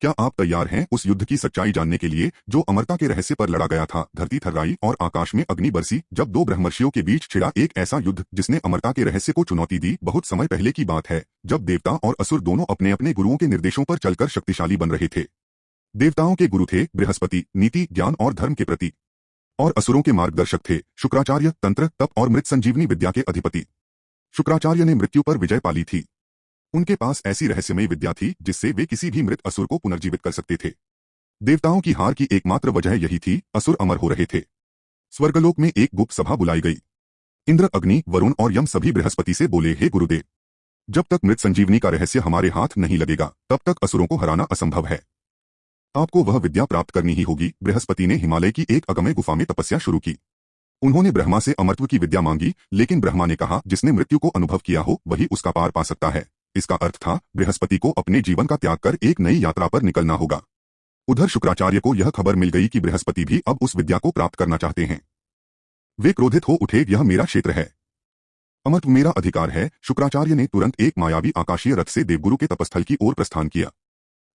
क्या आप तैयार हैं उस युद्ध की सच्चाई जानने के लिए जो अमरता के रहस्य पर लड़ा गया था? धरती थर्राई और आकाश में अग्नि बरसी जब दो ब्रह्मर्षियों के बीच छिड़ा एक ऐसा युद्ध जिसने अमरता के रहस्य को चुनौती दी। बहुत समय पहले की बात है जब देवता और असुर दोनों अपने अपने गुरुओं के निर्देशों पर चलकर शक्तिशाली बन रहे थे। देवताओं के गुरु थे बृहस्पति, नीति, ज्ञान और धर्म के प्रति, और असुरों के मार्गदर्शक थे शुक्राचार्य, तंत्र, तप और मृत संजीवनी विद्या के अधिपति। शुक्राचार्य ने मृत्यु पर विजय पाली थी। उनके पास ऐसी रहस्यमयी विद्या थी जिससे वे किसी भी मृत असुर को पुनर्जीवित कर सकते थे। देवताओं की हार की एकमात्र वजह यही थी, असुर अमर हो रहे थे। स्वर्गलोक में एक गुप्त सभा बुलाई गई। इंद्र, अग्नि, वरुण और यम सभी बृहस्पति से बोले, हे गुरुदेव, जब तक मृत संजीवनी का रहस्य हमारे हाथ नहीं लगेगा तब तक असुरों को हराना असंभव है। आपको वह विद्या प्राप्त करनी ही होगी। बृहस्पति ने हिमालय की एक अगम्य गुफा में तपस्या शुरू की। उन्होंने ब्रह्मा से अमरत्व की विद्या मांगी, लेकिन ब्रह्मा ने कहा, जिसने मृत्यु को अनुभव किया हो वही उसका पार पा सकता है। इसका अर्थ था बृहस्पति को अपने जीवन का त्याग कर एक नई यात्रा पर निकलना होगा। उधर शुक्राचार्य को यह खबर मिल गई कि बृहस्पति भी अब उस विद्या को प्राप्त करना चाहते हैं। वे क्रोधित हो उठे, यह मेरा क्षेत्र है, अमरत्व मेरा अधिकार है। शुक्राचार्य ने तुरंत एक मायावी आकाशीय रथ से देवगुरु के तपस्थल की ओर प्रस्थान किया।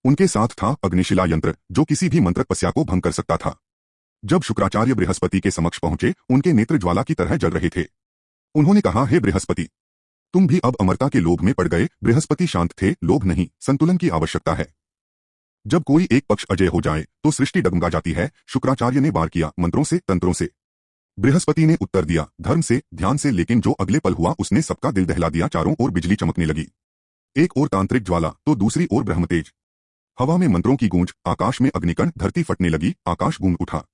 उनके साथ था अग्निशिला यंत्र जो किसी भी मंत्र तपस्या को भंग कर सकता था। जब शुक्राचार्य बृहस्पति के समक्ष पहुंचे, उनके नेत्र ज्वाला की तरह जल रहे थे। उन्होंने कहा, हे बृहस्पति, तुम भी अब अमरता के लोभ में पड़ गए। बृहस्पति शांत थे, लोभ नहीं, संतुलन की आवश्यकता है। जब कोई एक पक्ष अजय हो जाए तो सृष्टि डगमगा जाती है। शुक्राचार्य ने वार किया, मंत्रों से, तंत्रों से। बृहस्पति ने उत्तर दिया, धर्म से, ध्यान से, लेकिन जो अगले पल हुआ उसने सबका दिल दहला दिया। चारों ओर बिजली चमकने लगी। एक ओर तांत्रिक ज्वाला तो दूसरी ओर ब्रह्मतेज। हवा में मंत्रों की गूंज, आकाश में अग्निकण, धरती फटने लगी, आकाश गूंज उठा।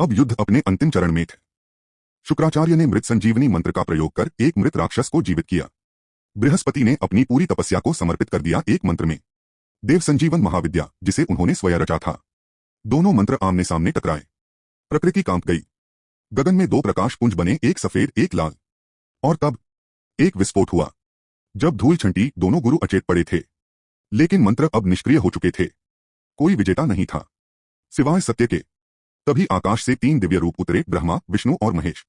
अब युद्ध अपने अंतिम चरण में था। शुक्राचार्य ने मृत संजीवनी मंत्र का प्रयोग कर एक मृत राक्षस को जीवित किया। बृहस्पति ने अपनी पूरी तपस्या को समर्पित कर दिया एक मंत्र में, देव संजीवन महाविद्या, जिसे उन्होंने स्वयं रचा था। दोनों मंत्र आमने सामने टकराए। प्रकृति कांप गई। गगन में दो प्रकाश पुंज बने, एक सफेद एक लाल। और तब एक विस्फोट हुआ। जब धूल छंटी दोनों गुरु अचेत पड़े थे, लेकिन मंत्र अब निष्क्रिय हो चुके थे। कोई विजेता नहीं था सिवाय सत्य के। तभी आकाश से तीन दिव्य रूप उतरे, ब्रह्मा, विष्णु और महेश।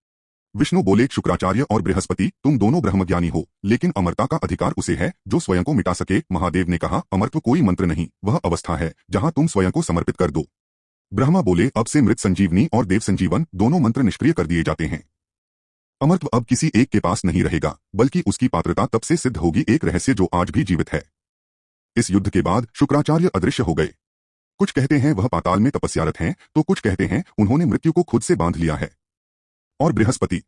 विष्णु बोले, शुक्राचार्य और बृहस्पति, तुम दोनों ब्रह्मज्ञानी हो, लेकिन अमरता का अधिकार उसे है जो स्वयं को मिटा सके। महादेव ने कहा, अमरत्व कोई मंत्र नहीं, वह अवस्था है जहां तुम स्वयं को समर्पित कर दो। ब्रह्मा बोले, अब से मृत संजीवनी और देव संजीवन दोनों मंत्र निष्क्रिय कर दिए जाते हैं। अमरत्व अब किसी एक के पास नहीं रहेगा, बल्कि उसकी पात्रता तब से सिद्ध होगी, एक रहस्य जो आज भी जीवित है। इस युद्ध के बाद शुक्राचार्य अदृश्य हो गए। कुछ कहते हैं वह पाताल में तपस्यारत हैं, तो कुछ कहते हैं उन्होंने मृत्यु को खुद से बांध लिया है। और बृहस्पति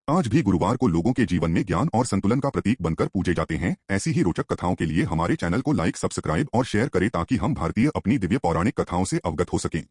आज भी गुरुवार को लोगों के जीवन में ज्ञान और संतुलन का प्रतीक बनकर पूजे जाते हैं। ऐसी ही रोचक कथाओं के लिए हमारे चैनल को लाइक, सब्सक्राइब और शेयर करें ताकि हम भारतीय अपनी दिव्य पौराणिक कथाओं से अवगत हो सकें।